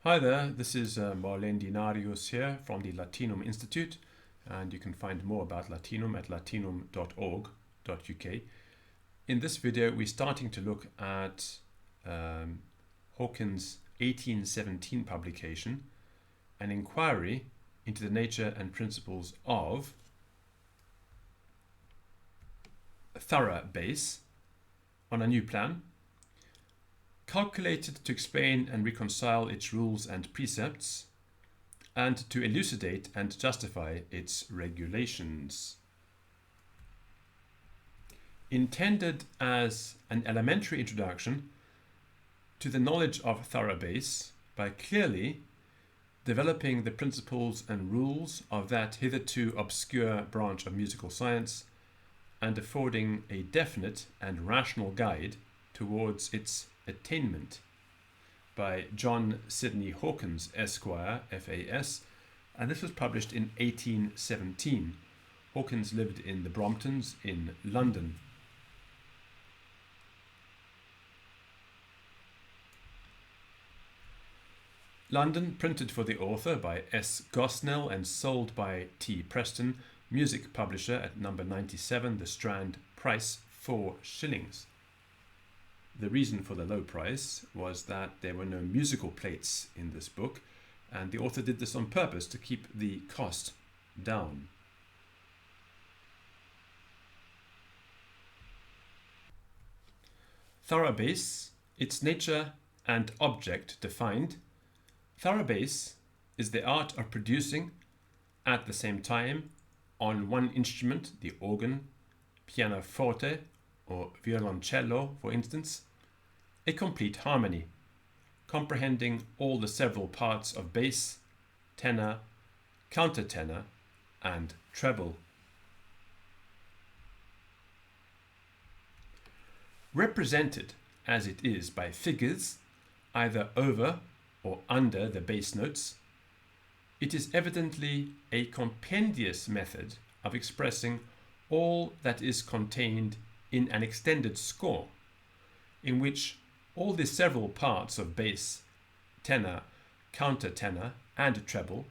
Hi there, this is Marlene Dinarius here from the Latinum Institute, and you can find more about Latinum at latinum.org.uk. In this video, we're starting to look at Hawkins' 1817 publication, An Inquiry into the Nature and Principles of Thoroughbass, on a new plan, calculated to explain and reconcile its rules and precepts, and to elucidate and justify its regulations. Intended as an elementary introduction to the knowledge of Thoroughbass by clearly developing the principles and rules of that hitherto obscure branch of musical science, and affording a definite and rational guide towards its attainment, by John Sidney Hawkins, Esquire, FAS, and this was published in 1817. Hawkins lived in the Bromptons in London. London, printed for the author by S. Gosnell and sold by T. Preston, music publisher, at number 97, The Strand, price 4 shillings. The reason for the low price was that there were no musical plates in this book, and the author did this on purpose to keep the cost down. Thoroughbass, its nature and object defined. Thoroughbass is the art of producing, at the same time, on one instrument, the organ, pianoforte, or violoncello, for instance, a complete harmony, comprehending all the several parts of bass, tenor, countertenor, and treble. Represented as it is by figures, either over or under the bass notes, it is evidently a compendious method of expressing all that is contained in an extended score, in which all the several parts of bass, tenor, countertenor, and treble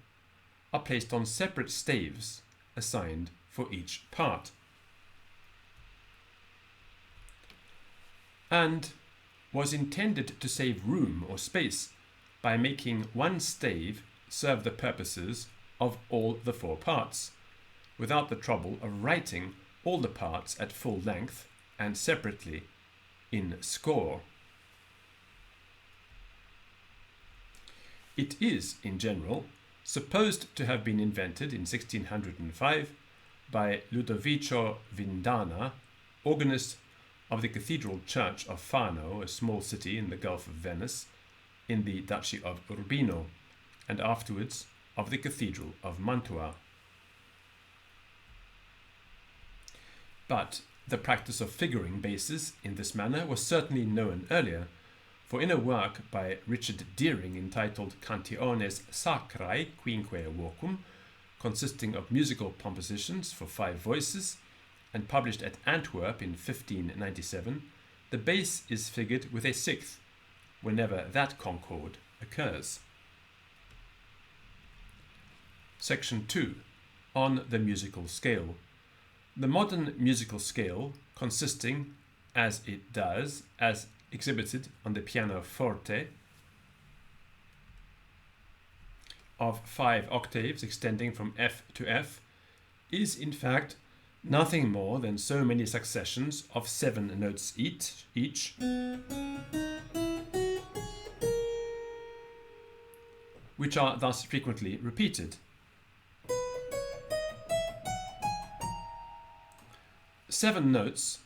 are placed on separate staves assigned for each part, and was intended to save room or space by making one stave serve the purposes of all the 4 parts, without the trouble of writing all the parts at full length and separately in score. It is, in general, supposed to have been invented in 1605 by Ludovico Vindana, organist of the Cathedral Church of Fano, a small city in the Gulf of Venice, in the Duchy of Urbino, and afterwards of the Cathedral of Mantua. But the practice of figuring basses in this manner was certainly known earlier, for in a work by Richard Deering entitled Cantiones Sacrae Quinque Vocum, consisting of musical compositions for 5 voices, and published at Antwerp in 1597, the bass is figured with a 6th, whenever that concord occurs. Section 2. On the musical scale. The modern musical scale, consisting, as it does, as exhibited on the pianoforte, of 5 octaves extending from F to F, is in fact nothing more than so many successions of 7 notes each, which are thus frequently repeated. 7 notes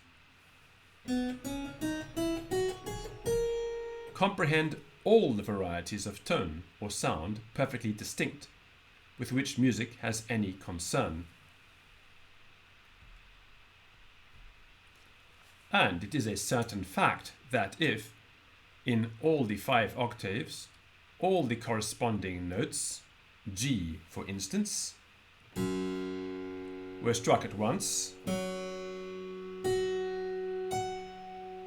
comprehend all the varieties of tone or sound perfectly distinct, with which music has any concern. And it is a certain fact that if, in all the 5 octaves, all the corresponding notes, G for instance, were struck at once,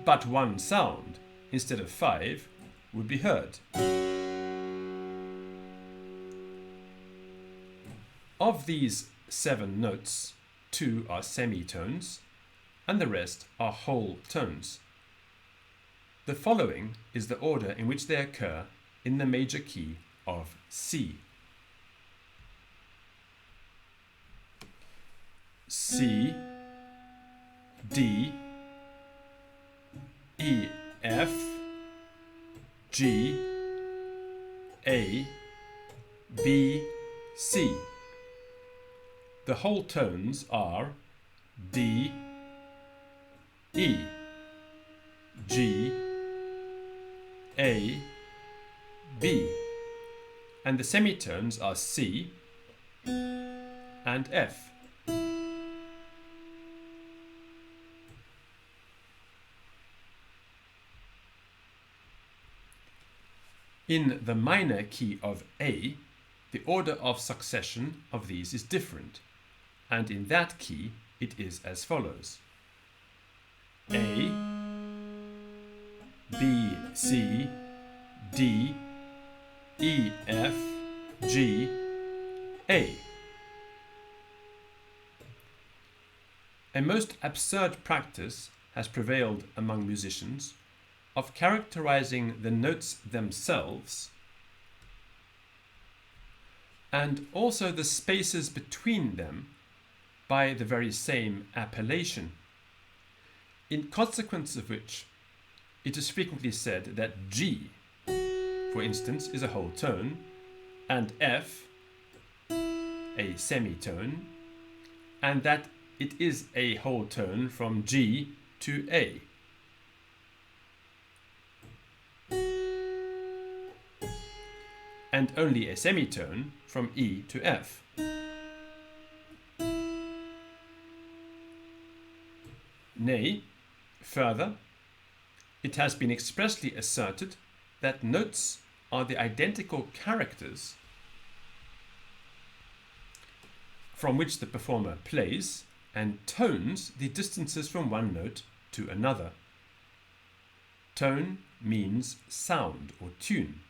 but one sound instead of 5 would be heard. Of these 7 notes, 2 are semitones and the rest are whole tones. The following is the order in which they occur in the major key of C. C, D, E, F, G, A, B, C. The whole tones are D, E, G, A, B, and the semitones are C and F. In the minor key of A, the order of succession of these is different, and in that key it is as follows: A, B, C, D, E, F, G, A. A most absurd practice has prevailed among musicians of characterizing the notes themselves and also the spaces between them by the very same appellation, in consequence of which it is frequently said that G, for instance, is a whole tone, and F a semitone, and that it is a whole tone from G to A. And only a semitone from E to F. Nay, further, it has been expressly asserted that notes are the identical characters from which the performer plays, and tones the distances from one note to another. Tone means sound or tune.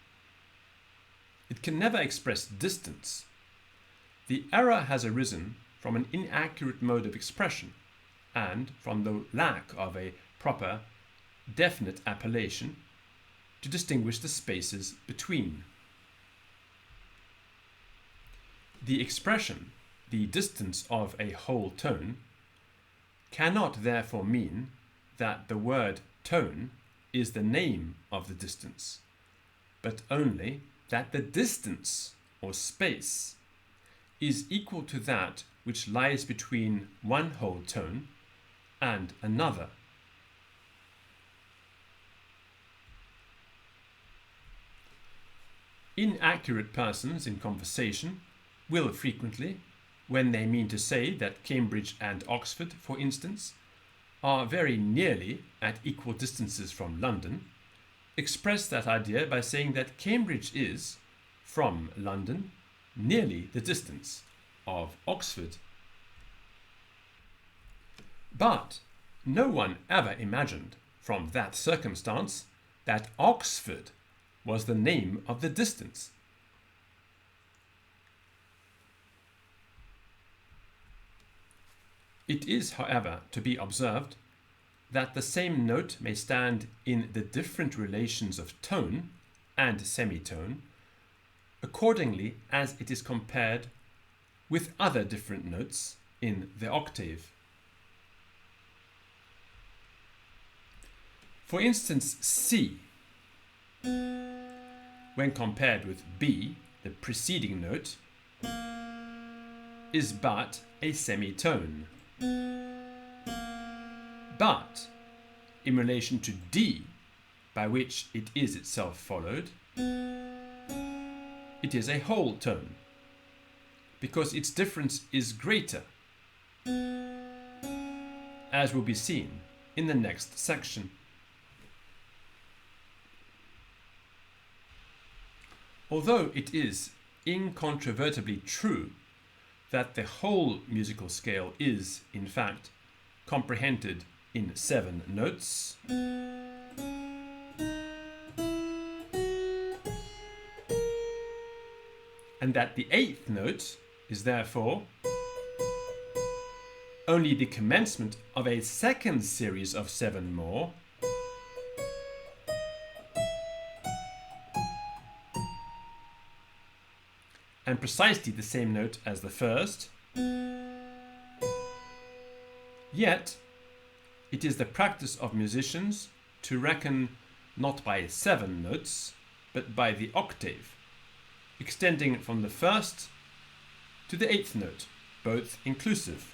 It can never express distance. The error has arisen from an inaccurate mode of expression and from the lack of a proper, definite appellation to distinguish the spaces between. The expression, the distance of a whole tone, cannot therefore mean that the word tone is the name of the distance, but only that the distance, or space, is equal to that which lies between one whole tone and another. Inaccurate persons in conversation will frequently, when they mean to say that Cambridge and Oxford, for instance, are very nearly at equal distances from London, express that idea by saying that Cambridge is, from London, nearly the distance of Oxford. But no one ever imagined from that circumstance that Oxford was the name of the distance. It is, however, to be observed that the same note may stand in the different relations of tone and semitone accordingly as it is compared with other different notes in the octave. For instance, C, when compared with B, the preceding note, is but a semitone. But in relation to D, by which it is itself followed, it is a whole tone, because its difference is greater, as will be seen in the next section. Although it is incontrovertibly true that the whole musical scale is, in fact, comprehended in 7 notes, and that the 8th note is therefore only the commencement of a second series of 7 more, and precisely the same note as the first, yet it is the practice of musicians to reckon not by 7 notes, but by the octave, extending from the first to the 8th note, both inclusive.